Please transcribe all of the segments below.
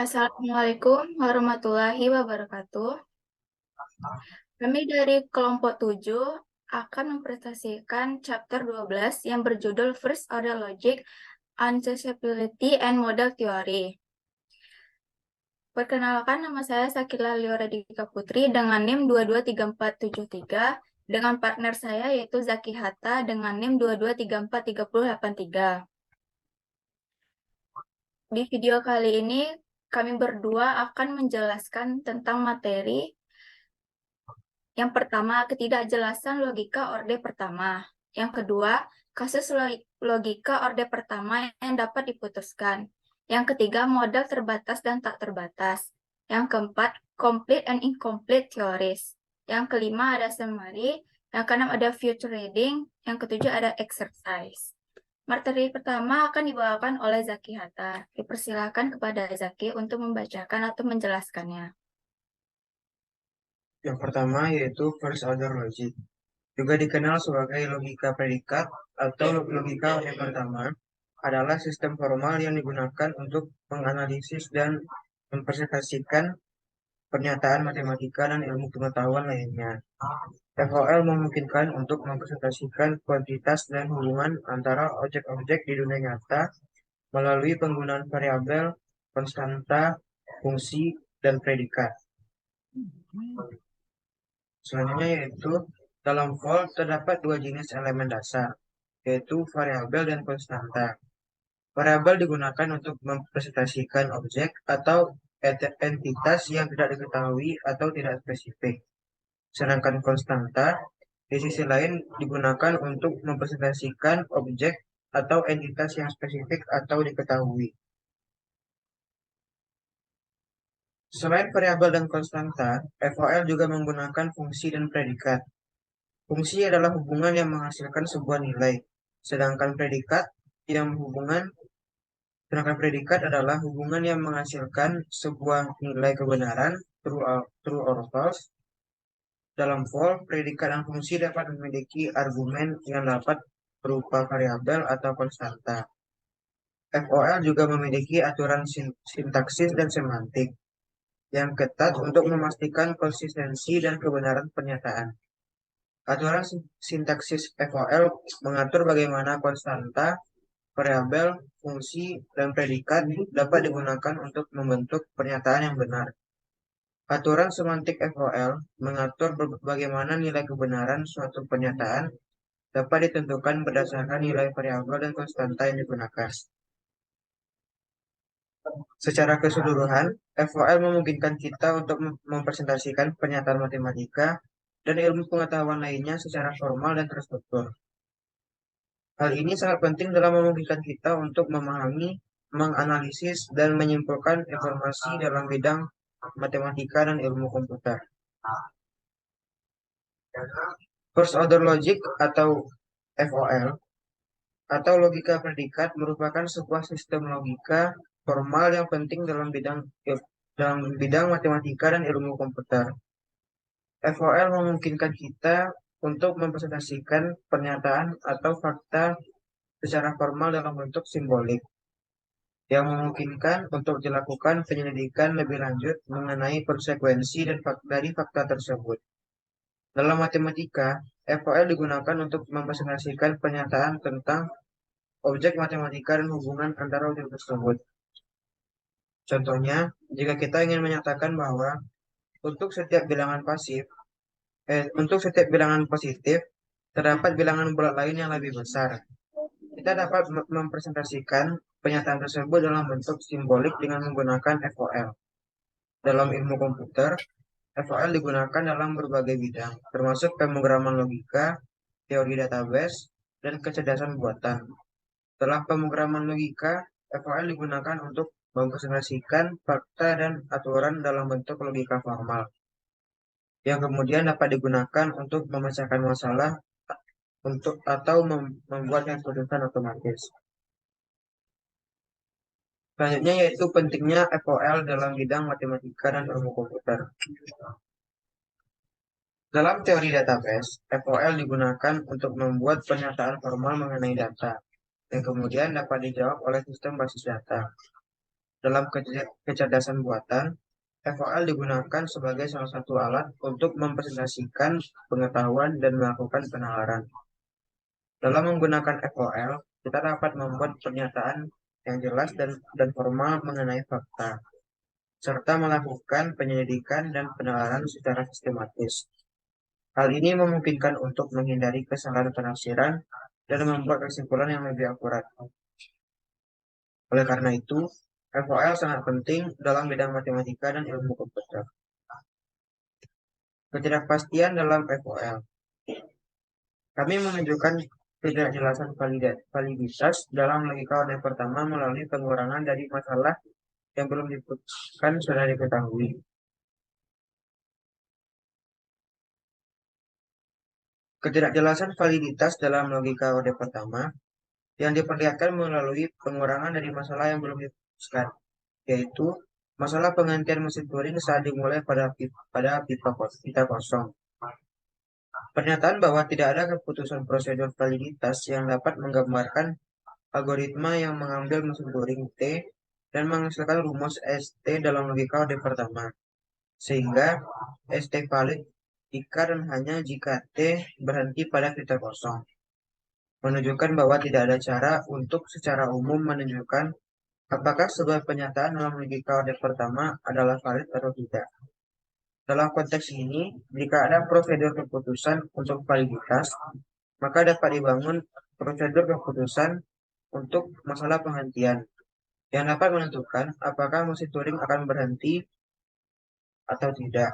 Assalamualaikum warahmatullahi wabarakatuh. Kami dari kelompok 7 akan mempresentasikan chapter 12 yang berjudul First Order Logic, Unsociability and Model Theory. Perkenalkan, nama saya Sakila Lioradika Putri dengan NIM 223473 dengan partner saya yaitu Zaki Hatta dengan NIM 22343083. Di video kali ini kami berdua akan menjelaskan tentang materi. Yang pertama, ketidakjelasan logika orde pertama. Yang kedua, kasus logika orde pertama yang dapat diputuskan. Yang ketiga, model terbatas dan tak terbatas. Yang keempat, complete and incomplete theories. Yang kelima ada summary. Yang keenam ada future reading. Yang ketujuh ada exercise. Materi pertama akan dibawakan oleh Zaki Hatta. Dipersilakan kepada Zaki untuk membacakan atau menjelaskannya. Yang pertama yaitu first order logic, juga dikenal sebagai logika predikat atau logika yang pertama, adalah sistem formal yang digunakan untuk menganalisis dan mempresentasikan pernyataan matematika dan ilmu pengetahuan lainnya. FOL memungkinkan untuk mempresentasikan kuantitas dan hubungan antara objek-objek di dunia nyata melalui penggunaan variabel, konstanta, fungsi, dan predikat. Selanjutnya yaitu dalam vol terdapat dua jenis elemen dasar, yaitu variabel dan konstanta. Variabel digunakan untuk mempresentasikan objek atau entitas yang tidak diketahui atau tidak spesifik. Sedangkan konstanta di sisi lain digunakan untuk mempresentasikan objek atau entitas yang spesifik atau diketahui. Selain variabel dan konstanta, FOL juga menggunakan fungsi dan predikat. Fungsi adalah hubungan yang menghasilkan sebuah nilai, sedangkan sedangkan predikat adalah hubungan yang menghasilkan sebuah nilai kebenaran, true or false. Dalam vol, predikat dan fungsi dapat memiliki argumen yang dapat berupa variabel atau konstanta. FOL juga memiliki aturan sintaksis dan semantik yang ketat untuk memastikan konsistensi dan kebenaran pernyataan. Aturan sintaksis FOL mengatur bagaimana konstanta, variabel, fungsi, dan predikat dapat digunakan untuk membentuk pernyataan yang benar. Aturan semantik FOL mengatur bagaimana nilai kebenaran suatu pernyataan dapat ditentukan berdasarkan nilai variabel dan konstanta yang digunakan. Secara keseluruhan, FOL memungkinkan kita untuk mempresentasikan pernyataan matematika dan ilmu pengetahuan lainnya secara formal dan terstruktur. Hal ini sangat penting dalam memungkinkan kita untuk memahami, menganalisis, dan menyimpulkan informasi dalam bidang matematika dan ilmu komputer. First order logic atau FOL atau logika predikat merupakan sebuah sistem logika formal yang penting dalam bidang matematika dan ilmu komputer. FOL memungkinkan kita untuk mempresentasikan pernyataan atau fakta secara formal dalam bentuk simbolik, yang memungkinkan untuk dilakukan penyelidikan lebih lanjut mengenai konsekuensi dari fakta tersebut. Dalam matematika, FOL digunakan untuk mempresentasikan pernyataan tentang objek matematika dan hubungan antara objek tersebut. Contohnya, jika kita ingin menyatakan bahwa untuk setiap bilangan untuk setiap bilangan positif terdapat bilangan bulat lain yang lebih besar. Kita dapat mempresentasikan pernyataan tersebut dalam bentuk simbolik dengan menggunakan FOL. Dalam ilmu komputer, FOL digunakan dalam berbagai bidang, termasuk pemrograman logika, teori database, dan kecerdasan buatan. Setelah pemrograman logika, FOL digunakan untuk mempresentasikan fakta dan aturan dalam bentuk logika formal, yang kemudian dapat digunakan untuk memecahkan masalah atau membuat keputusan otomatis. Selanjutnya yaitu pentingnya FOL dalam bidang matematika dan ilmu komputer. Dalam teori database, FOL digunakan untuk membuat pernyataan formal mengenai data. yang kemudian dapat dijawab oleh sistem basis data. Dalam kecerdasan buatan, FOL digunakan sebagai salah satu alat untuk mempresentasikan pengetahuan dan melakukan penalaran. Dalam menggunakan FOL, kita dapat membuat pernyataan yang jelas dan formal mengenai fakta, serta melakukan penyelidikan dan penalaran secara sistematis. Hal ini memungkinkan untuk menghindari kesalahan penafsiran dan membuat kesimpulan yang lebih akurat. Oleh karena itu, FOL sangat penting dalam bidang matematika dan ilmu komputer. Ketidakpastian dalam FOL. Kami menunjukkan ketidakjelasan validitas dalam logika order pertama melalui pengurangan dari masalah yang belum diputuskan sudah diketahui. Ketidakjelasan validitas dalam logika order pertama yang diperlihatkan melalui pengurangan dari masalah yang belum diputuskan, yaitu masalah penggantian mesin Turing saat dimulai pada pita kosong. Pernyataan bahwa tidak ada keputusan prosedur validitas yang dapat menggambarkan algoritma yang mengambil mesin Turing T dan menghasilkan rumus ST dalam logika order pertama, sehingga ST valid jika dan hanya jika T berhenti pada pita kosong, menunjukkan bahwa tidak ada cara untuk secara umum menunjukkan apakah sebuah pernyataan dalam logika order pertama adalah valid atau tidak. Dalam konteks ini, jika ada prosedur keputusan untuk validitas, maka dapat dibangun prosedur keputusan untuk masalah penghentian yang dapat menentukan apakah mesin Turing akan berhenti atau tidak.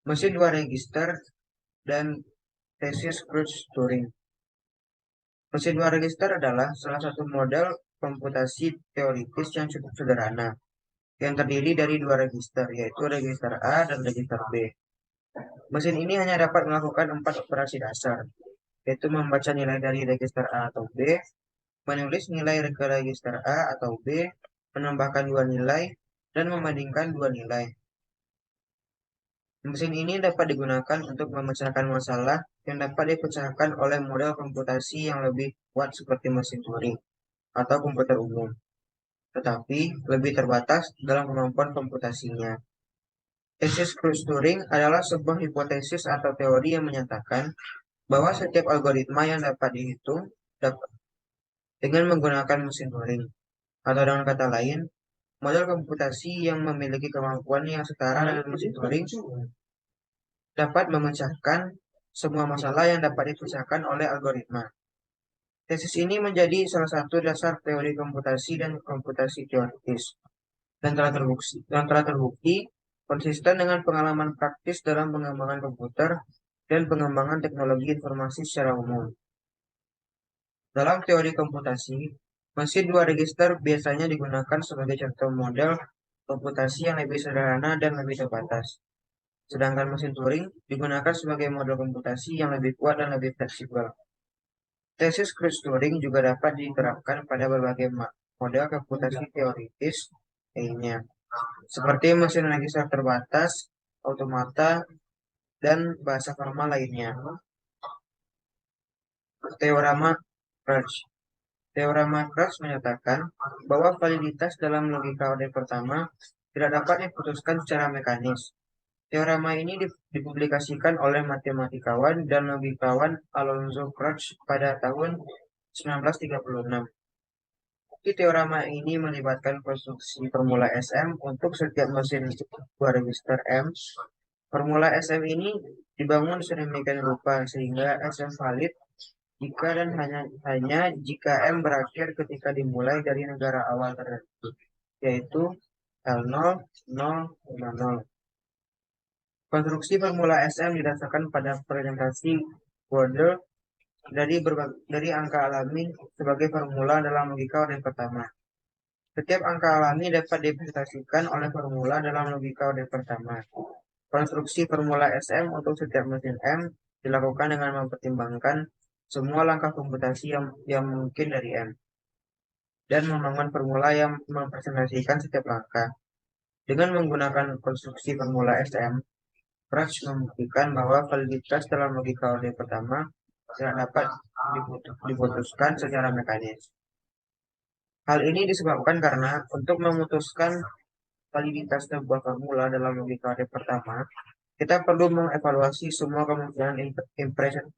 Mesin dua register dan tesis Crutch-Turing. Mesin dua register adalah salah satu model komputasi teoritis yang cukup sederhana, yang terdiri dari dua register, yaitu register A dan register B. Mesin ini hanya dapat melakukan 4 operasi dasar, yaitu membaca nilai dari register A atau B, menulis nilai ke register A atau B, menambahkan dua nilai, dan membandingkan dua nilai. Mesin ini dapat digunakan untuk memecahkan masalah yang dapat dipecahkan oleh model komputasi yang lebih kuat seperti mesin Turing atau komputer umum, tetapi lebih terbatas dalam kemampuan komputasinya. Tesis Crutch-Turing adalah sebuah hipotesis atau teori yang menyatakan bahwa setiap algoritma yang dapat dihitung dapat dengan menggunakan mesin Turing, atau dengan kata lain, model komputasi yang memiliki kemampuan yang setara dengan mesin Turing dapat memecahkan semua masalah yang dapat dipecahkan oleh algoritma. Tesis ini menjadi salah satu dasar teori komputasi dan komputasi teoritis, dan telah terbukti konsisten dengan pengalaman praktis dalam pengembangan komputer dan pengembangan teknologi informasi secara umum. Dalam teori komputasi, mesin dua register biasanya digunakan sebagai contoh model komputasi yang lebih sederhana dan lebih terbatas. Sedangkan mesin Turing digunakan sebagai model komputasi yang lebih kuat dan lebih fleksibel. Tesis Crutch-Turing juga dapat diterapkan pada berbagai model komputasi teoritis lainnya, seperti mesin register terbatas, automata, dan bahasa formal lainnya. Teorema Crutch. Teorema Crutch menyatakan bahwa validitas dalam logika order pertama tidak dapat diputuskan secara mekanis. Teorema ini dipublikasikan oleh matematikawan dan logikawan Alonzo Crutch pada tahun 1936. Bukti teorema ini melibatkan konstruksi formula SM untuk setiap mesin dua register M. Formula SM ini dibangun sedemikian rupa sehingga SM valid jika dan hanya jika M berakhir ketika dimulai dari negara awal tertentu, yaitu L0, 0, 0. Konstruksi formula SM didasarkan pada presentasi Gödel dari angka alami sebagai formula dalam logika order pertama. Setiap angka alami dapat dipresentasikan oleh formula dalam logika order pertama. Konstruksi formula SM untuk setiap mesin M dilakukan dengan mempertimbangkan semua langkah komputasi yang mungkin dari M, dan membangun formula yang mempresentasikan setiap langkah. Dengan menggunakan konstruksi formula SM, Crouch membuktikan bahwa validitas dalam logika orde pertama tidak dapat diputuskan secara mekanis. Hal ini disebabkan karena untuk memutuskan validitas sebuah formula dalam logika orde pertama, kita perlu mengevaluasi semua kemungkinan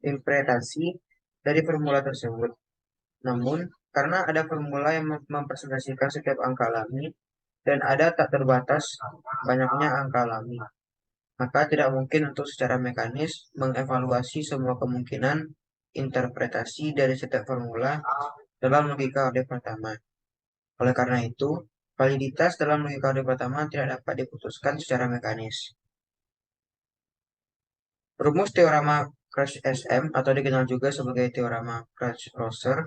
interpretasi dari formula tersebut. Namun, karena ada formula yang mempresentasikan setiap angka alami dan ada tak terbatas banyaknya angka alami, maka tidak mungkin untuk secara mekanis mengevaluasi semua kemungkinan interpretasi dari setiap formula dalam logika orde pertama. Oleh karena itu, validitas dalam logika orde pertama tidak dapat diputuskan secara mekanis. Rumus teorema Cauchy-Sm atau dikenal juga sebagai teorema Cauchy-Rosser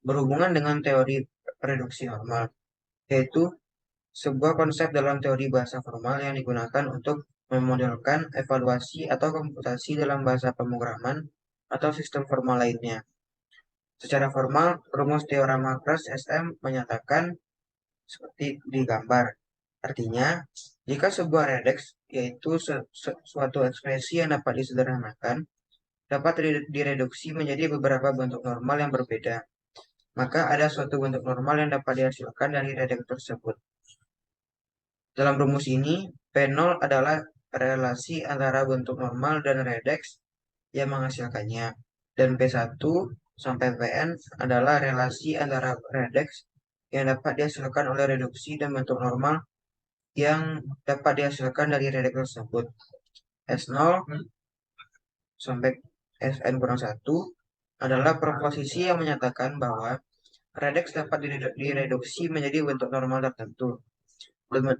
berhubungan dengan teori reduksi normal, yaitu sebuah konsep dalam teori bahasa formal yang digunakan untuk memodelkan evaluasi atau komputasi dalam bahasa pemrograman atau sistem formal lainnya. Secara formal, rumus teorema Cauchy-Sm menyatakan seperti di gambar. Artinya, jika sebuah redex, yaitu suatu ekspresi yang dapat disederhanakan, dapat direduksi menjadi beberapa bentuk normal yang berbeda, maka ada suatu bentuk normal yang dapat dihasilkan dari redex tersebut. Dalam rumus ini, P0 adalah relasi antara bentuk normal dan redex yang menghasilkannya, dan P1 sampai Pn adalah relasi antara redex yang dapat dihasilkan oleh reduksi dan bentuk normal yang dapat dihasilkan dari redex tersebut. S0 sampai Sn kurang 1 adalah proposisi yang menyatakan bahwa redex dapat direduksi menjadi bentuk normal tertentu.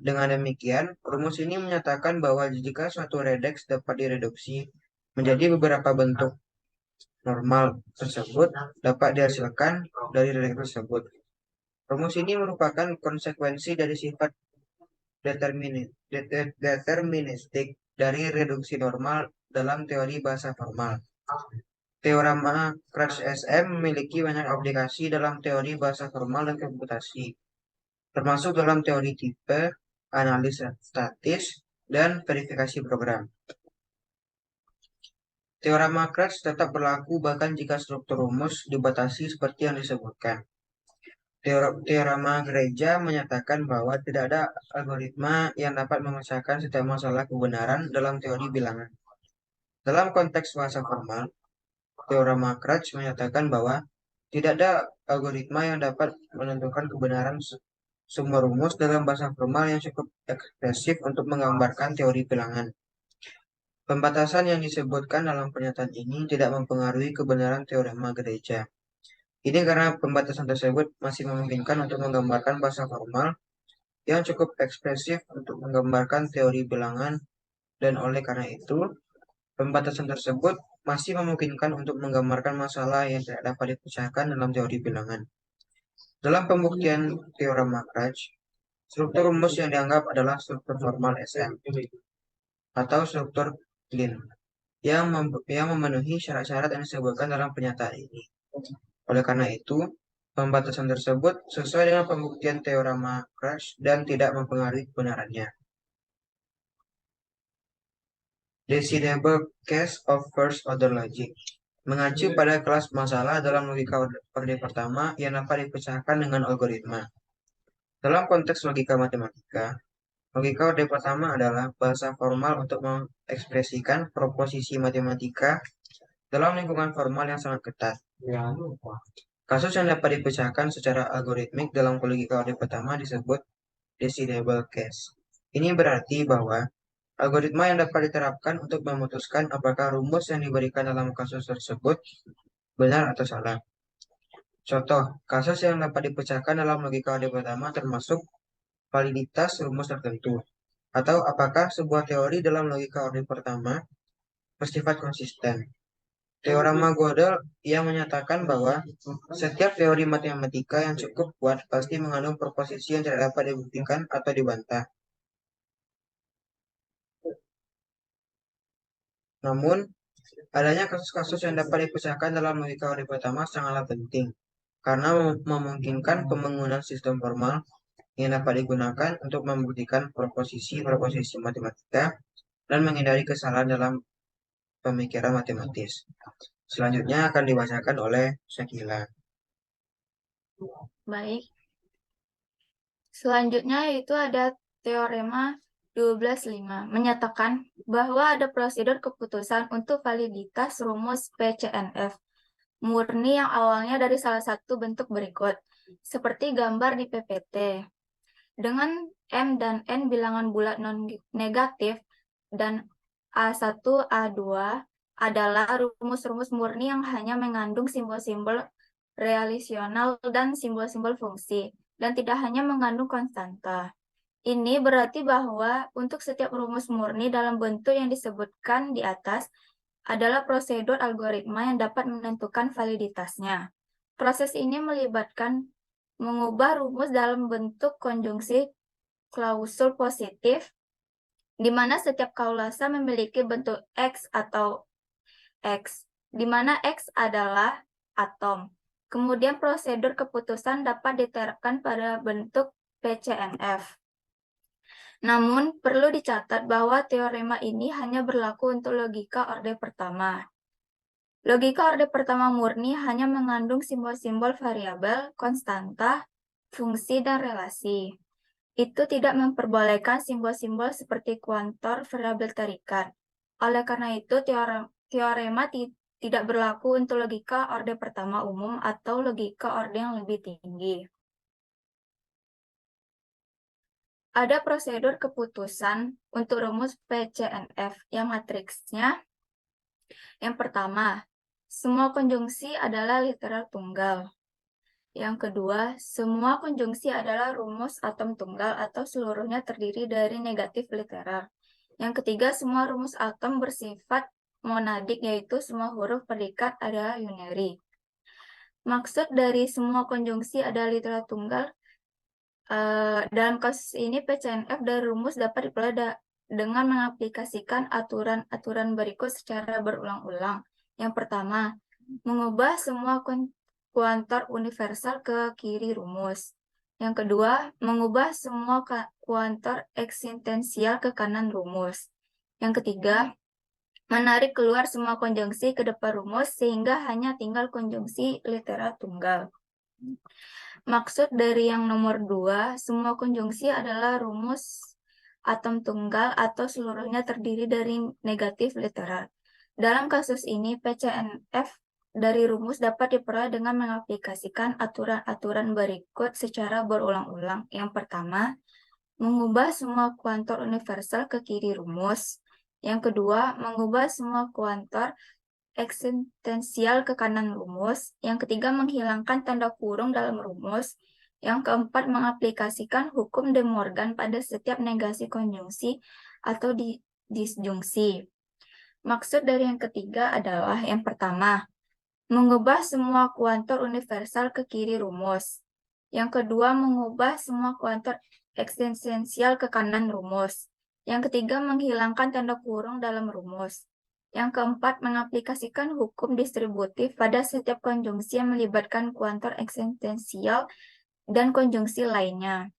Dengan demikian, rumus ini menyatakan bahwa jika suatu redex dapat direduksi menjadi beberapa bentuk normal tersebut dapat dihasilkan dari redex tersebut. Rumus ini merupakan konsekuensi dari sifat deterministik dari reduksi normal dalam teori bahasa formal. Teorema Cauchy-Sm memiliki banyak aplikasi dalam teori bahasa formal dan komputasi, termasuk dalam teori tipe, analisa statis, dan verifikasi program. Teorema Cauchy tetap berlaku bahkan jika struktur rumus dibatasi seperti yang disebutkan. Teorema gereja menyatakan bahwa tidak ada algoritma yang dapat memecahkan setiap masalah kebenaran dalam teori bilangan. Dalam konteks bahasa formal, teorema Cauchy menyatakan bahwa tidak ada algoritma yang dapat menentukan kebenaran semua rumus dalam bahasa formal yang cukup ekspresif untuk menggambarkan teori bilangan. Pembatasan yang disebutkan dalam pernyataan ini tidak mempengaruhi kebenaran teorema gereja. Ini karena pembatasan tersebut masih memungkinkan untuk menggambarkan bahasa formal yang cukup ekspresif untuk menggambarkan teori bilangan, dan oleh karena itu, pembatasan tersebut masih memungkinkan untuk menggambarkan masalah yang tidak dapat dipecahkan dalam teori bilangan. Dalam pembuktian teorema Cauchy, struktur rumus yang dianggap adalah struktur formal Sm atau struktur clean yang memenuhi syarat-syarat yang disebutkan dalam pernyataan ini. Oleh karena itu, pembatasan tersebut sesuai dengan pembuktian teorema Cauchy dan tidak mempengaruhi kebenarannya. Decidable case of first order logic mengacu pada kelas masalah dalam logika orde pertama yang dapat dipecahkan dengan algoritma. Dalam konteks logika matematika, logika orde pertama adalah bahasa formal untuk mengekspresikan proposisi matematika dalam lingkungan formal yang sangat ketat. Kasus yang dapat dipecahkan secara algoritmik dalam logika orde pertama disebut decidable case. Ini berarti bahwa algoritma yang dapat diterapkan untuk memutuskan apakah rumus yang diberikan dalam kasus tersebut benar atau salah. Contoh, kasus yang dapat dipecahkan dalam logika orde pertama termasuk validitas rumus tertentu, atau apakah sebuah teori dalam logika orde pertama bersifat konsisten. Teorema Gödel yang menyatakan bahwa setiap teori matematika yang cukup kuat pasti mengandung proposisi yang tidak dapat dibuktikan atau dibantah. Namun, adanya kasus-kasus yang dapat dipecahkan dalam logika orde pertama sangatlah penting, karena memungkinkan pembangunan sistem formal yang dapat digunakan untuk membuktikan proposisi-proposisi matematika dan menghindari kesalahan dalam pemikiran matematis. Selanjutnya akan dibacakan oleh Syakila. Baik. Selanjutnya yaitu ada teorema 12.5 menyatakan bahwa ada prosedur keputusan untuk validitas rumus PCNF murni yang awalnya dari salah satu bentuk berikut, seperti gambar di PPT. Dengan M dan N bilangan bulat non-negatif dan A1, A2 adalah rumus-rumus murni yang hanya mengandung simbol-simbol relasional dan simbol-simbol fungsi, dan tidak hanya mengandung konstanta. Ini berarti bahwa untuk setiap rumus murni dalam bentuk yang disebutkan di atas adalah prosedur algoritma yang dapat menentukan validitasnya. Proses ini melibatkan mengubah rumus dalam bentuk konjungsi klausul positif, di mana setiap kaulasa memiliki bentuk X atau X, di mana X adalah atom. Kemudian prosedur keputusan dapat diterapkan pada bentuk PCNF. Namun, perlu dicatat bahwa teorema ini hanya berlaku untuk logika orde pertama. Logika orde pertama murni hanya mengandung simbol-simbol variabel, konstanta, fungsi, dan relasi. Itu tidak memperbolehkan simbol-simbol seperti kuantor, variabel terikat. Oleh karena itu, teorema tidak berlaku untuk logika orde pertama umum atau logika orde yang lebih tinggi. Ada prosedur keputusan untuk rumus PCNF yang matriksnya. Yang pertama, semua konjungsi adalah literal tunggal. Yang kedua, semua konjungsi adalah rumus atom tunggal atau seluruhnya terdiri dari negatif literal. Yang ketiga, semua rumus atom bersifat monadik, yaitu semua huruf predikat adalah unary. Maksud dari semua konjungsi adalah literal tunggal. Dalam kasus ini, PCNF dari rumus dapat diperoleh dengan mengaplikasikan aturan-aturan berikut secara berulang-ulang. Yang pertama, mengubah semua kuantor universal ke kiri rumus. Yang kedua, mengubah semua kuantor eksistensial ke kanan rumus. Yang ketiga, menarik keluar semua konjungsi ke depan rumus sehingga hanya tinggal konjungsi literal tunggal. Maksud dari yang nomor 2, semua konjungsi adalah rumus atom tunggal atau seluruhnya terdiri dari negatif literal. Dalam kasus ini, PCNF dari rumus dapat diperoleh dengan mengaplikasikan aturan-aturan berikut secara berulang-ulang. Yang pertama, mengubah semua kuantor universal ke kiri rumus. Yang kedua, mengubah semua kuantor eksistensial ke kanan rumus. Yang ketiga, menghilangkan tanda kurung dalam rumus. Yang keempat, mengaplikasikan hukum De Morgan pada setiap negasi konjungsi atau disjungsi. Maksud dari yang ketiga adalah yang pertama, mengubah semua kuantor universal ke kiri rumus. Yang kedua, mengubah semua kuantor eksistensial ke kanan rumus. Yang ketiga, menghilangkan tanda kurung dalam rumus. Yang keempat, mengaplikasikan hukum distributif pada setiap konjungsi yang melibatkan kuantor eksistensial dan konjungsi lainnya.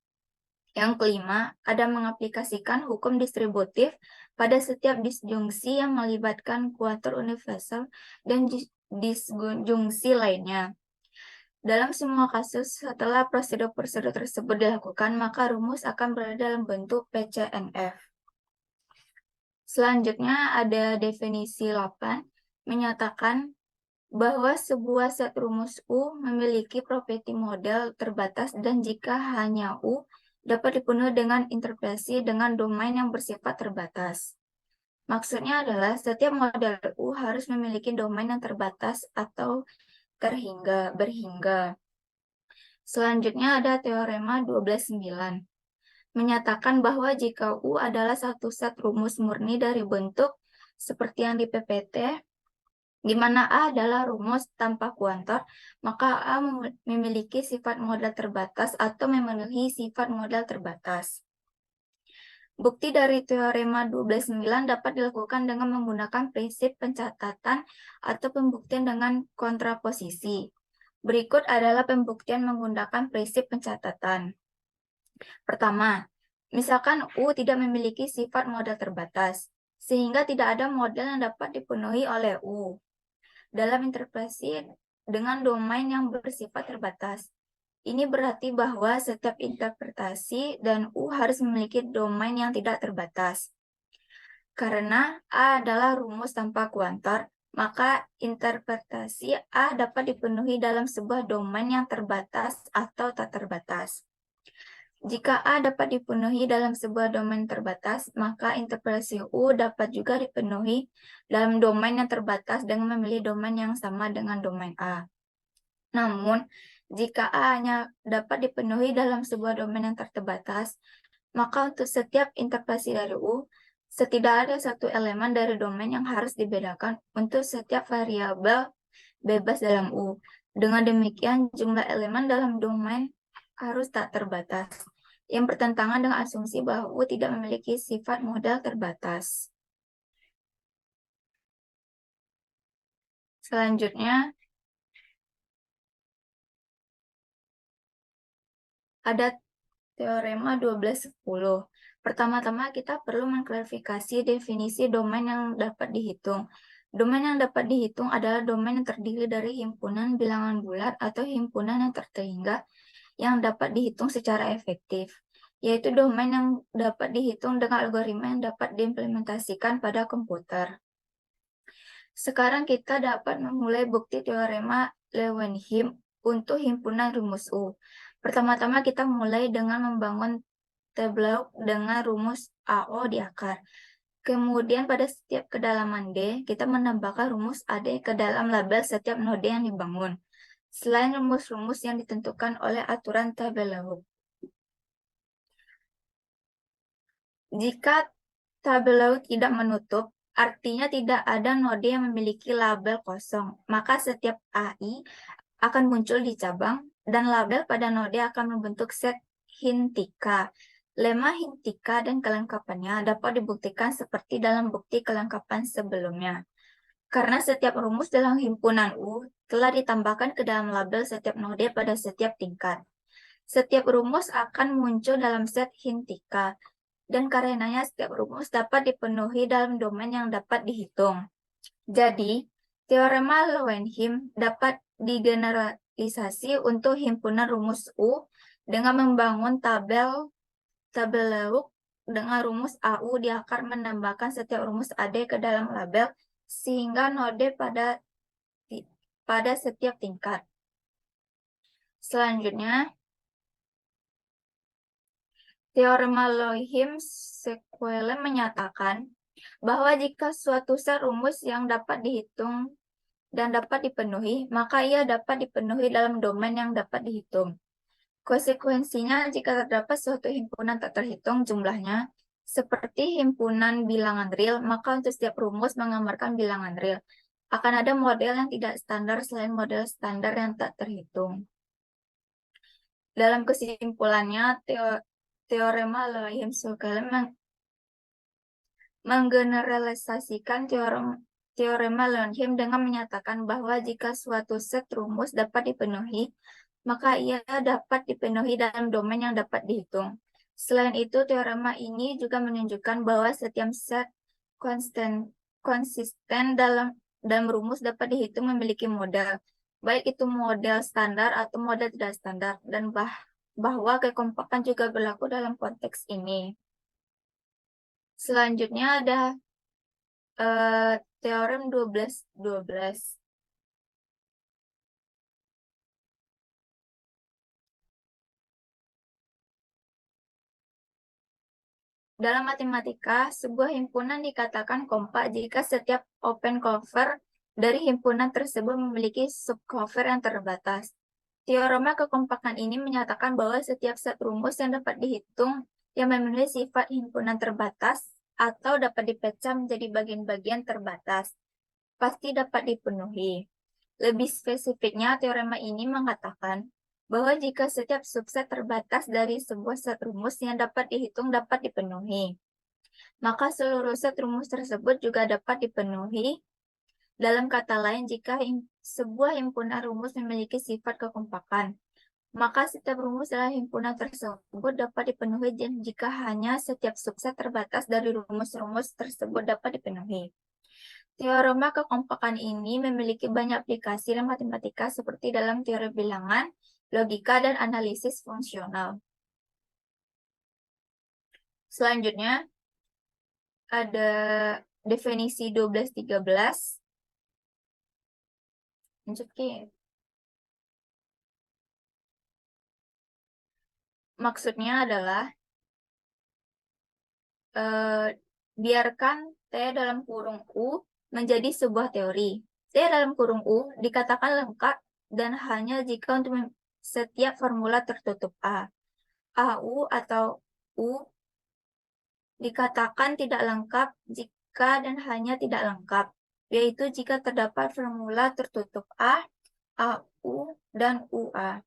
Yang kelima, ada mengaplikasikan hukum distributif pada setiap disjungsi yang melibatkan kuantor universal dan disjungsi lainnya. Dalam semua kasus, setelah prosedur-prosedur tersebut dilakukan, maka rumus akan berada dalam bentuk PCNF. Selanjutnya ada definisi 8, menyatakan bahwa sebuah set rumus U memiliki properti model terbatas dan jika hanya U dapat dipenuhi dengan interpretasi dengan domain yang bersifat terbatas. Maksudnya adalah setiap model U harus memiliki domain yang terbatas atau berhingga. Selanjutnya ada teorema 12.9 menyatakan bahwa jika U adalah satu set rumus murni dari bentuk seperti yang di PPT, di mana A adalah rumus tanpa kuantor, maka A memiliki sifat model terbatas atau memenuhi sifat model terbatas. Bukti dari teorema 12.9 dapat dilakukan dengan menggunakan prinsip pencatatan atau pembuktian dengan kontraposisi. Berikut adalah pembuktian menggunakan prinsip pencatatan. Pertama, misalkan U tidak memiliki sifat model terbatas. sehingga tidak ada model yang dapat dipenuhi oleh U dalam interpretasi dengan domain yang bersifat terbatas. Ini berarti bahwa setiap interpretasi dan U harus memiliki domain yang tidak terbatas. Karena A adalah rumus tanpa kuantor, maka interpretasi A dapat dipenuhi dalam sebuah domain yang terbatas atau tak terbatas. Jika A dapat dipenuhi dalam sebuah domain terbatas, maka interpretasi U dapat juga dipenuhi dalam domain yang terbatas dengan memilih domain yang sama dengan domain A. Namun, jika A hanya dapat dipenuhi dalam sebuah domain yang terbatas, maka untuk setiap interpretasi dari U, setidaknya ada satu elemen dari domain yang harus dibedakan untuk setiap variabel bebas dalam U. Dengan demikian, jumlah elemen dalam domain harus tak terbatas, yang bertentangan dengan asumsi bahwa U tidak memiliki sifat model terbatas. Selanjutnya, ada teorema 1210. Pertama-tama kita perlu mengklarifikasi definisi domain yang dapat dihitung. Domain yang dapat dihitung adalah domain yang terdiri dari himpunan bilangan bulat atau himpunan yang terhingga yang dapat dihitung secara efektif, yaitu domain yang dapat dihitung dengan algoritma yang dapat diimplementasikan pada komputer. Sekarang kita dapat memulai bukti teorema Leeuwenhoek untuk himpunan rumus U. Pertama-tama kita mulai dengan membangun tableau dengan rumus AO di akar. Kemudian pada setiap kedalaman D, kita menambahkan rumus AD ke dalam label setiap node yang dibangun, selain rumus-rumus yang ditentukan oleh aturan tableau. Jika tableau tidak menutup, artinya tidak ada node yang memiliki label kosong, maka setiap AI akan muncul di cabang, dan label pada node akan membentuk set Hintika. Lemma Hintika dan kelengkapannya dapat dibuktikan seperti dalam bukti kelengkapan sebelumnya. Karena setiap rumus dalam himpunan U telah ditambahkan ke dalam label setiap node pada setiap tingkat. Setiap rumus akan muncul dalam set Hintika, dan karenanya setiap rumus dapat dipenuhi dalam domain yang dapat dihitung. Jadi, teorema Leeuwenhoek dapat digeneralisasi untuk himpunan rumus U dengan membangun tableau dengan rumus AU di akar menambahkan setiap rumus AD ke dalam label sehingga node pada setiap tingkat. Selanjutnya, teorema Leeuwenhoek-Sequelin menyatakan bahwa jika suatu set rumus yang dapat dihitung dan dapat dipenuhi, maka ia dapat dipenuhi dalam domain yang dapat dihitung. Konsekuensinya, jika terdapat suatu himpunan tak terhitung jumlahnya, seperti himpunan bilangan real, maka untuk setiap rumus menggambarkan bilangan real, akan ada model yang tidak standar selain model standar yang tak terhitung. Dalam kesimpulannya, teorema Leeuwenhoek-Sequelin menggeneralisasikan teorema Leeuwenhoek dengan menyatakan bahwa jika suatu set rumus dapat dipenuhi, maka ia dapat dipenuhi dalam domain yang dapat dihitung. Selain itu, teorema ini juga menunjukkan bahwa setiap set konsisten dalam rumus dapat dihitung memiliki model, baik itu model standar atau model tidak standar, dan bahwa kekompakan juga berlaku dalam konteks ini. Selanjutnya ada teorem 12-12. Dalam matematika, sebuah himpunan dikatakan kompak jika setiap open cover dari himpunan tersebut memiliki subcover yang terbatas. Teorema kekompakan ini menyatakan bahwa setiap set rumus yang dapat dihitung yang memiliki sifat himpunan terbatas atau dapat dipecah menjadi bagian-bagian terbatas pasti dapat dipenuhi. Lebih spesifiknya, teorema ini mengatakan bahwa jika setiap subset terbatas dari sebuah set rumus yang dapat dihitung dapat dipenuhi, maka seluruh set rumus tersebut juga dapat dipenuhi. Dalam kata lain, jika sebuah himpunan rumus memiliki sifat kekompakan, Maka setiap rumus dalam himpunan tersebut dapat dipenuhi jika hanya setiap subset terbatas dari rumus-rumus tersebut dapat dipenuhi. Teorema kekompakan ini memiliki banyak aplikasi dalam matematika seperti dalam teori bilangan, logika, dan analisis fungsional. Selanjutnya, ada definisi 12-13. Lanjut ke. Maksudnya adalah biarkan T dalam kurung U menjadi sebuah teori. T dalam kurung U dikatakan lengkap dan hanya jika untuk setiap formula tertutup A. AU atau U dikatakan tidak lengkap jika dan hanya tidak lengkap, yaitu jika terdapat formula tertutup A, AU, dan UA.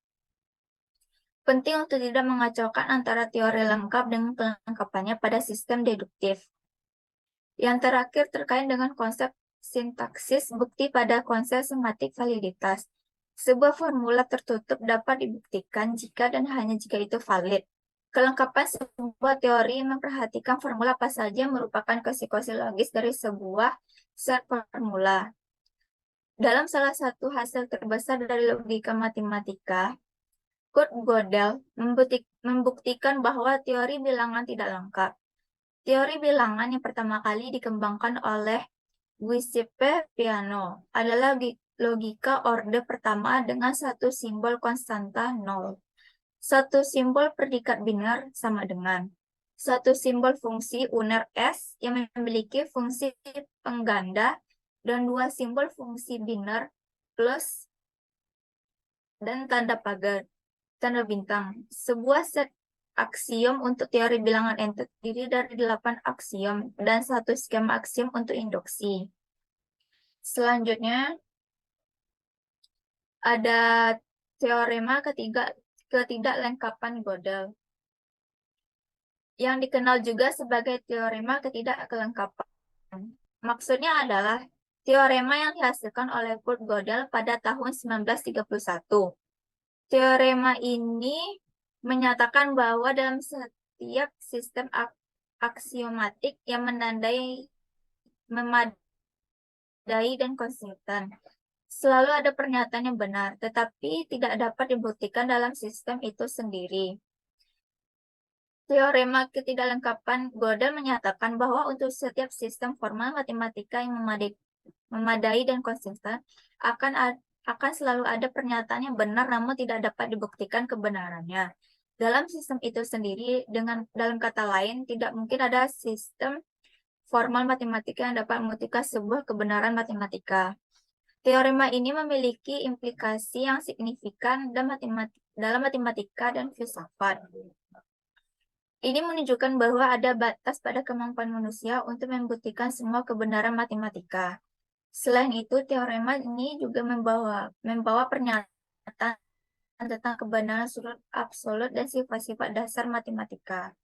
Penting untuk tidak mengacaukan antara teori lengkap dengan kelengkapannya pada sistem deduktif. Yang terakhir terkait dengan konsep sintaksis bukti pada konsep sematik validitas. Sebuah formula tertutup dapat dibuktikan jika dan hanya jika itu valid. Kelengkapan sebuah teori memperhatikan formula apa saja merupakan konsekuensi logis dari sebuah set formula. Dalam salah satu hasil terbesar dari logika matematika, Kurt Gödel membuktikan bahwa teori bilangan tidak lengkap. Teori bilangan yang pertama kali dikembangkan oleh Giuseppe Peano adalah logika orde pertama dengan satu simbol konstanta 0. Satu simbol predikat biner sama dengan satu simbol fungsi uner S yang memiliki fungsi pengganda dan dua simbol fungsi biner plus dan tanda pagar, tanda bintang. Sebuah set aksiom untuk teori bilangan n terdiri dari 8 aksiom dan satu skema aksiom untuk induksi. Selanjutnya ada teorema ketidaklengkapan Gödel yang dikenal juga sebagai teorema ketidakkelengkapan. Maksudnya adalah teorema yang dihasilkan oleh Kurt Gödel pada tahun 1931. Teorema ini menyatakan bahwa dalam setiap sistem aksiomatik yang memadai dan konsisten, selalu ada pernyataan yang benar, tetapi tidak dapat dibuktikan dalam sistem itu sendiri. Teorema ketidaklengkapan Gödel menyatakan bahwa untuk setiap sistem formal matematika yang memadai dan konsisten akan selalu ada pernyataan yang benar namun tidak dapat dibuktikan kebenarannya. Dalam sistem itu sendiri, dalam kata lain, tidak mungkin ada sistem formal matematika yang dapat membuktikan sebuah kebenaran matematika. Teorema ini memiliki implikasi yang signifikan dalam matematika dan filsafat. Ini menunjukkan bahwa ada batas pada kemampuan manusia untuk membuktikan semua kebenaran matematika. Selain itu, teorema ini juga membawa pernyataan tentang kebenaran sudut absolut dan sifat-sifat dasar matematika.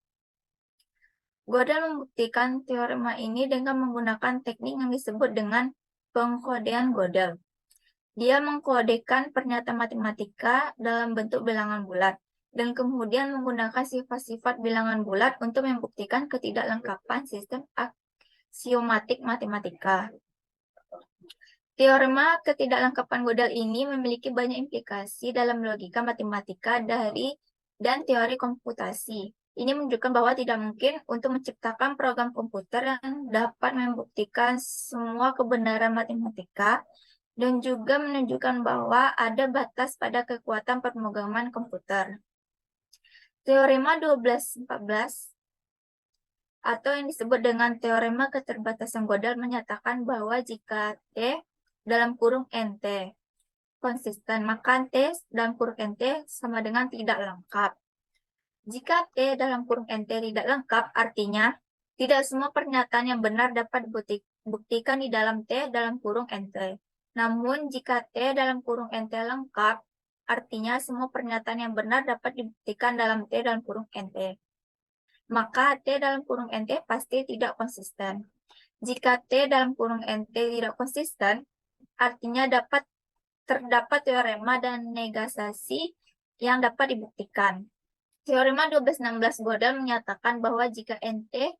Gödel membuktikan teorema ini dengan menggunakan teknik yang disebut dengan pengkodean Gödel. Dia mengkodekan pernyataan matematika dalam bentuk bilangan bulat, dan kemudian menggunakan sifat-sifat bilangan bulat untuk membuktikan ketidaklengkapan sistem aksiomatik matematika. Teorema ketidaklengkapan Gödel ini memiliki banyak implikasi dalam logika matematika dan teori komputasi. Ini menunjukkan bahwa tidak mungkin untuk menciptakan program komputer yang dapat membuktikan semua kebenaran matematika, dan juga menunjukkan bahwa ada batas pada kekuatan pemrograman komputer. Teorema 12-14 atau yang disebut dengan teorema keterbatasan Gödel menyatakan bahwa jika T dalam kurung NT konsisten, maka T dalam kurung NT sama dengan tidak lengkap. Jika T dalam kurung NT tidak lengkap, artinya tidak semua pernyataan yang benar dapat dibuktikan di dalam T dalam kurung NT. Namun, jika T dalam kurung NT lengkap, artinya semua pernyataan yang benar dapat dibuktikan dalam T dalam kurung NT. Maka T dalam kurung NT pasti tidak konsisten. Jika T dalam kurung NT tidak konsisten, artinya terdapat teorema dan negasi yang dapat dibuktikan. Teorema 1216 Gödel menyatakan bahwa jika NT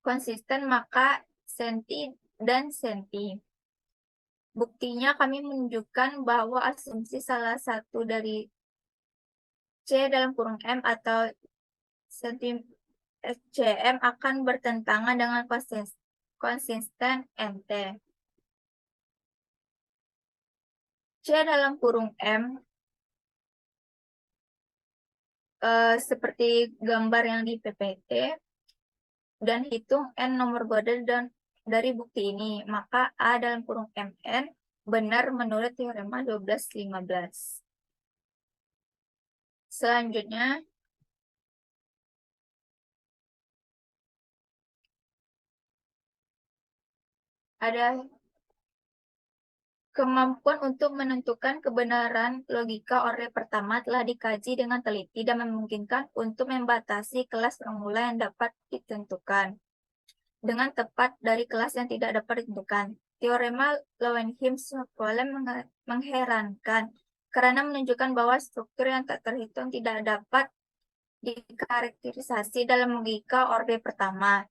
konsisten maka senti dan senti. Buktinya kami menunjukkan bahwa asumsi salah satu dari C dalam kurung M atau senti CM akan bertentangan dengan konsisten NT. C dalam kurung M seperti gambar yang di PPT dan hitung N nomor Gödel dan dari bukti ini, maka A dalam kurung MN benar menurut teorema 1215. Selanjutnya, ada kemampuan untuk menentukan kebenaran logika orde pertama telah dikaji dengan teliti dan memungkinkan untuk membatasi kelas formula yang dapat ditentukan dengan tepat dari kelas yang tidak dapat ditentukan. Teorema Löwenheim-Smith-Poelem mengherankan karena menunjukkan bahwa struktur yang tak terhitung tidak dapat dikarakterisasi dalam logika orde pertama.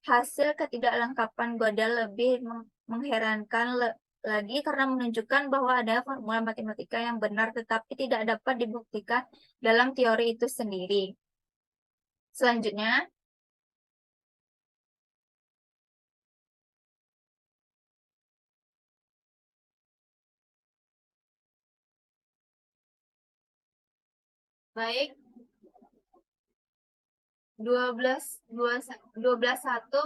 Hasil ketidaklengkapan Gödel lebih mengherankan lagi karena menunjukkan bahwa ada formula matematika yang benar tetapi tidak dapat dibuktikan dalam teori itu sendiri. Selanjutnya, baik 12.1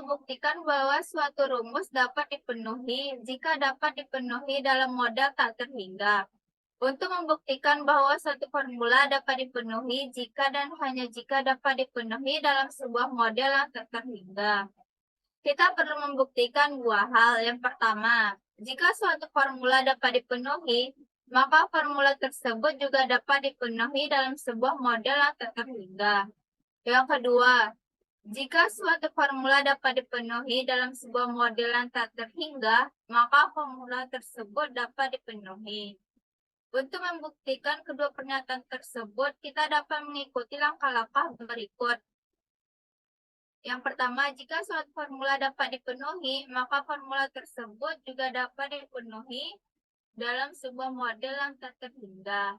buktikan bahwa suatu rumus dapat dipenuhi jika dapat dipenuhi dalam model tak terhingga. Untuk membuktikan bahwa suatu formula dapat dipenuhi jika dan hanya jika dapat dipenuhi dalam sebuah model yang tak terhingga, kita perlu membuktikan dua hal. Yang pertama, jika suatu formula dapat dipenuhi, maka formula tersebut juga dapat dipenuhi dalam sebuah model yang tak terhingga. Yang kedua, jika suatu formula dapat dipenuhi dalam sebuah model yang tak terhingga, maka formula tersebut dapat dipenuhi. Untuk membuktikan kedua pernyataan tersebut, kita dapat mengikuti langkah-langkah berikut. Yang pertama, jika suatu formula dapat dipenuhi, maka formula tersebut juga dapat dipenuhi dalam sebuah model yang tak terhingga.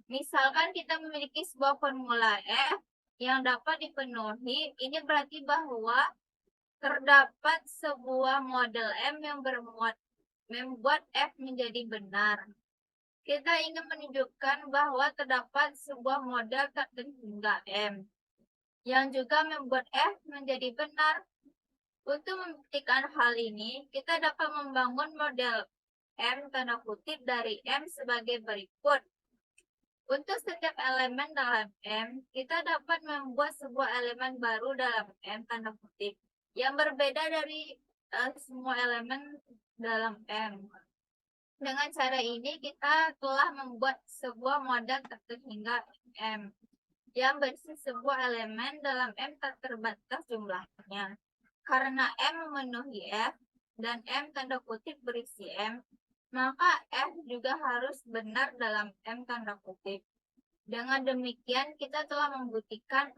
Misalkan kita memiliki sebuah formula F yang dapat dipenuhi, ini berarti bahwa terdapat sebuah model M yang membuat F menjadi benar. Kita ingin menunjukkan bahwa terdapat sebuah model tak terhingga M yang juga membuat F menjadi benar. Untuk membuktikan hal ini, kita dapat membangun model M tanda kutip dari M sebagai berikut. Untuk setiap elemen dalam M, kita dapat membuat sebuah elemen baru dalam M tanda kutip yang berbeda dari semua elemen dalam M. Dengan cara ini, kita telah membuat sebuah model tak terhingga M yang berisi sebuah elemen dalam M tak terbatas jumlahnya. Karena M memenuhi F dan M tanda kutip berisi M, maka F juga harus benar dalam M tanda kutip. Dengan demikian, kita telah membuktikan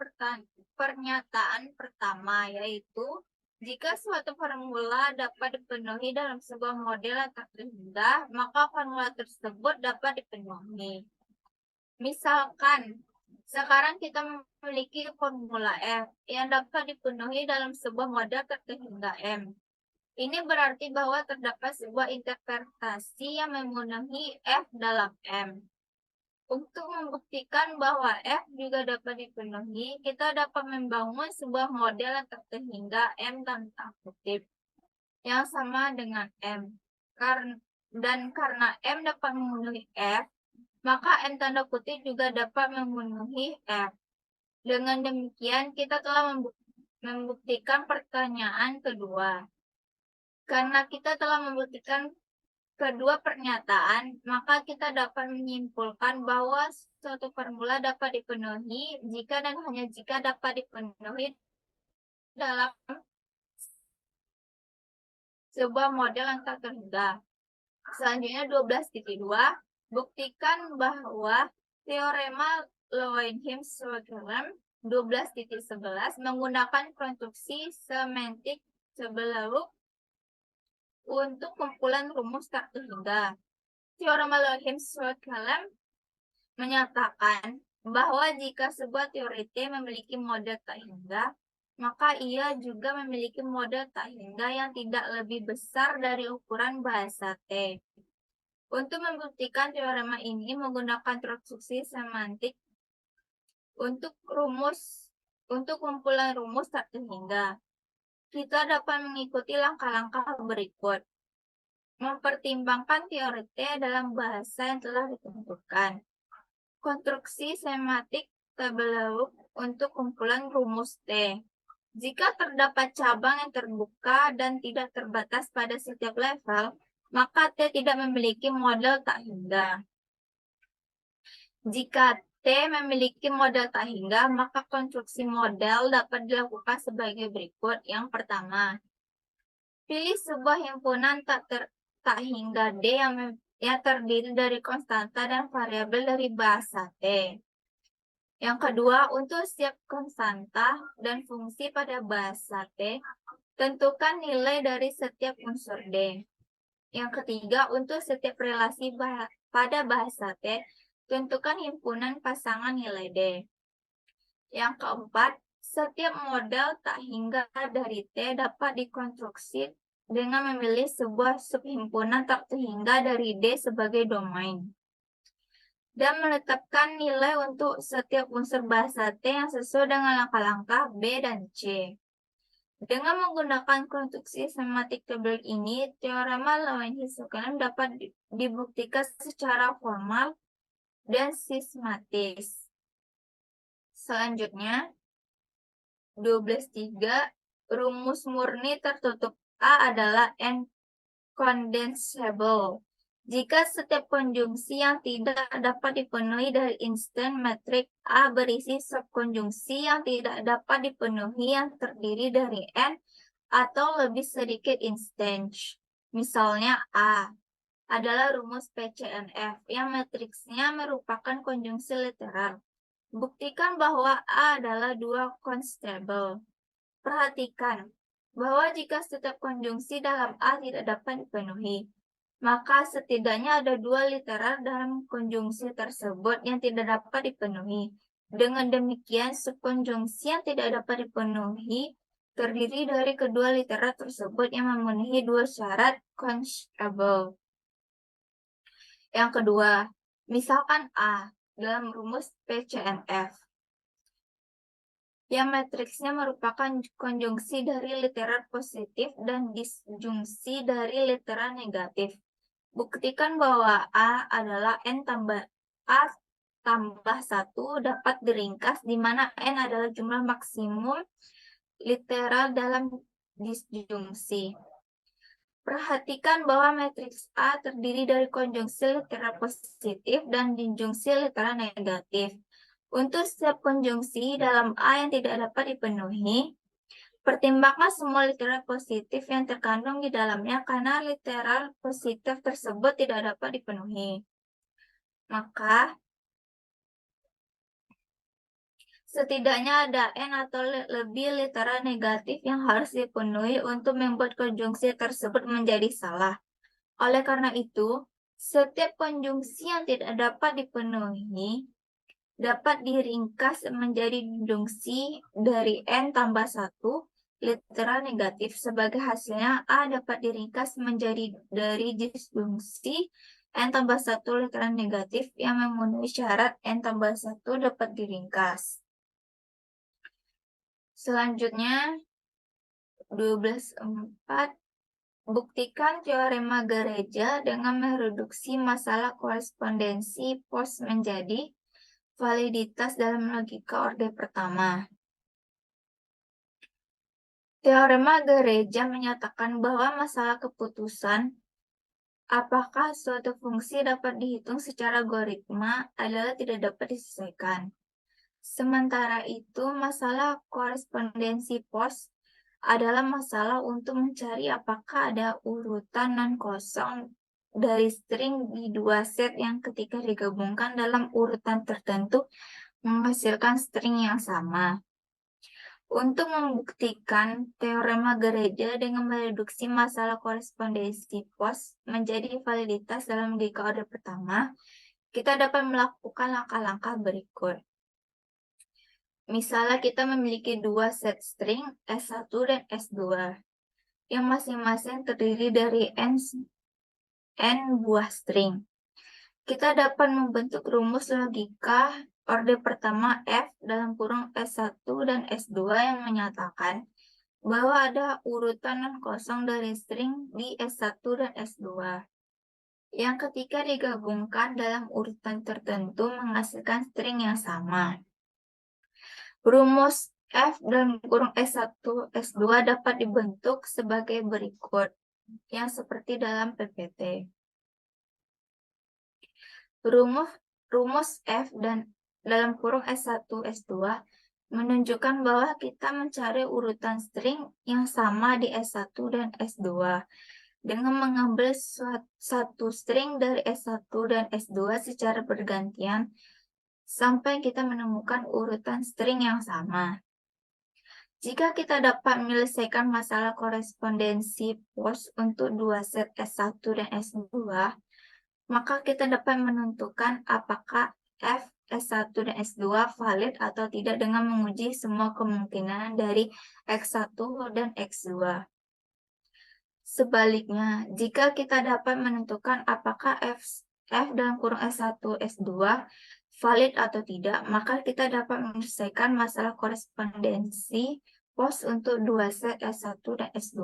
pernyataan pertama, yaitu jika suatu formula dapat dipenuhi dalam sebuah model yang tak terhingga, maka formula tersebut dapat dipenuhi. Misalkan, sekarang kita memiliki formula F yang dapat dipenuhi dalam sebuah model tak terhingga M. Ini berarti bahwa terdapat sebuah interpretasi yang memenuhi F dalam M. Untuk membuktikan bahwa F juga dapat dipenuhi, kita dapat membangun sebuah model yang tak terhingga M tanda kutip yang sama dengan M. Dan karena M dapat memenuhi F, maka M tanda kutip juga dapat memenuhi F. Dengan demikian, kita telah membuktikan pertanyaan kedua. Karena kita telah membuktikan kedua pernyataan, maka kita dapat menyimpulkan bahwa suatu formula dapat dipenuhi jika dan hanya jika dapat dipenuhi dalam sebuah model yang tak terhingga. Selanjutnya 12.2, buktikan bahwa teorema Lowenhim-Sjögren 12.11 menggunakan konstruksi semantik sebelum untuk kumpulan rumus tak terhingga. Teorema Lowenhim-Sjögren menyatakan bahwa jika sebuah teori T memiliki model tak hingga, maka ia juga memiliki model tak hingga yang tidak lebih besar dari ukuran bahasa T. Untuk membuktikan teorema ini menggunakan konstruksi semantik untuk kumpulan rumus tak terhingga, kita dapat mengikuti langkah-langkah berikut. Mempertimbangkan teori T dalam bahasa yang telah ditentukan. Konstruksi semantik tableau untuk kumpulan rumus T. Jika terdapat cabang yang terbuka dan tidak terbatas pada setiap level, maka T tidak memiliki model tak hingga. Jika T memiliki model tak hingga, maka konstruksi model dapat dilakukan sebagai berikut. Yang pertama, pilih sebuah himpunan tak hingga D yang terdiri dari konstanta dan variabel dari bahasa T. Yang kedua, untuk setiap konstanta dan fungsi pada bahasa T, tentukan nilai dari setiap unsur D. Yang ketiga, untuk setiap relasi pada bahasa T, tentukan himpunan pasangan nilai D. Yang keempat, setiap model tak hingga dari T dapat dikonstruksi dengan memilih sebuah subhimpunan tak terhingga dari D sebagai domain, dan menetapkan nilai untuk setiap unsur bahasa T yang sesuai dengan langkah-langkah B dan C. Dengan menggunakan konstruksi semantik tabel ini, teorema Lowenhim-Sjögren dapat dibuktikan secara formal dan sistematis. Selanjutnya, 12.3, rumus murni tertutup A adalah incondensable. Jika setiap konjungsi yang tidak dapat dipenuhi dari instant metrik A berisi subkonjungsi yang tidak dapat dipenuhi yang terdiri dari N atau lebih sedikit instansi. Misalnya A adalah rumus PCNF yang matriksnya merupakan konjungsi literal. Buktikan bahwa A adalah dua constable. Perhatikan bahwa jika setiap konjungsi dalam A tidak dapat dipenuhi, maka setidaknya ada dua literal dalam konjungsi tersebut yang tidak dapat dipenuhi. Dengan demikian, subkonjungsi yang tidak dapat dipenuhi terdiri dari kedua literal tersebut yang memenuhi dua syarat constable. Yang kedua, misalkan A dalam rumus PCNF, yang matriksnya merupakan konjungsi dari literal positif dan disjungsi dari literal negatif. Buktikan bahwa A adalah A tambah 1 dapat diringkas di mana N adalah jumlah maksimum literal dalam disjungsi. Perhatikan bahwa matriks A terdiri dari konjungsi literal positif dan disjungsi literal negatif. Untuk setiap konjungsi dalam A yang tidak dapat dipenuhi, pertimbangkan semua literal positif yang terkandung di dalamnya karena literal positif tersebut tidak dapat dipenuhi. Maka, setidaknya ada N atau lebih literal negatif yang harus dipenuhi untuk membuat konjungsi tersebut menjadi salah. Oleh karena itu, setiap konjungsi yang tidak dapat dipenuhi dapat diringkas menjadi disjungsi dari N tambah 1 literal negatif. Sebagai hasilnya, A dapat diringkas menjadi dari disjungsi N tambah 1 literal negatif yang memenuhi syarat N tambah 1 dapat diringkas. Selanjutnya, 12.4, buktikan teorema gereja dengan mereduksi masalah korespondensi pos menjadi validitas dalam logika orde pertama. Teorema gereja menyatakan bahwa masalah keputusan apakah suatu fungsi dapat dihitung secara algoritma adalah tidak dapat diselesaikan. Sementara itu, masalah korespondensi pos adalah masalah untuk mencari apakah ada urutan non-kosong dari string di dua set yang ketika digabungkan dalam urutan tertentu menghasilkan string yang sama. Untuk membuktikan teorema gereja dengan mereduksi masalah korespondensi pos menjadi validitas dalam logika order pertama, kita dapat melakukan langkah-langkah berikut. Misalnya kita memiliki dua set string S1 dan S2, yang masing-masing terdiri dari n buah string. Kita dapat membentuk rumus logika orde pertama F dalam kurung S1 dan S2 yang menyatakan bahwa ada urutan non kosong dari string di S1 dan S2, yang ketika digabungkan dalam urutan tertentu menghasilkan string yang sama. Rumus F dalam kurung S1, S2 dapat dibentuk sebagai berikut, yang seperti dalam PPT. Rumus F dan dalam kurung S1, S2 menunjukkan bahwa kita mencari urutan string yang sama di S1 dan S2 dengan mengambil satu string dari S1 dan S2 secara bergantian sampai kita menemukan urutan string yang sama. Jika kita dapat menyelesaikan masalah korespondensi pos untuk dua set S1 dan S2, maka kita dapat menentukan apakah F, S1 dan S2 valid atau tidak dengan menguji semua kemungkinan dari X1 dan X2. Sebaliknya, jika kita dapat menentukan apakah F dalam kurung S1, S2 valid atau tidak, maka kita dapat menyelesaikan masalah korespondensi pos untuk dua set S1 dan S2.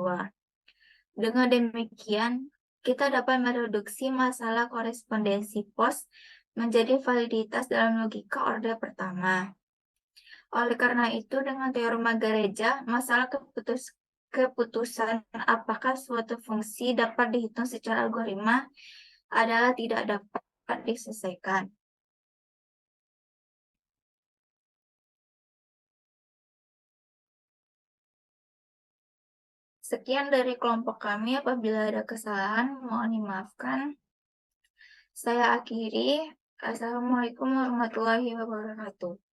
Dengan demikian, kita dapat mereduksi masalah korespondensi pos menjadi validitas dalam logika orde pertama. Oleh karena itu, dengan teorema gereja, masalah keputusan apakah suatu fungsi dapat dihitung secara algoritma adalah tidak dapat diselesaikan. Sekian dari kelompok kami. Apabila ada kesalahan, mohon dimaafkan. Saya akhiri. Assalamualaikum warahmatullahi wabarakatuh.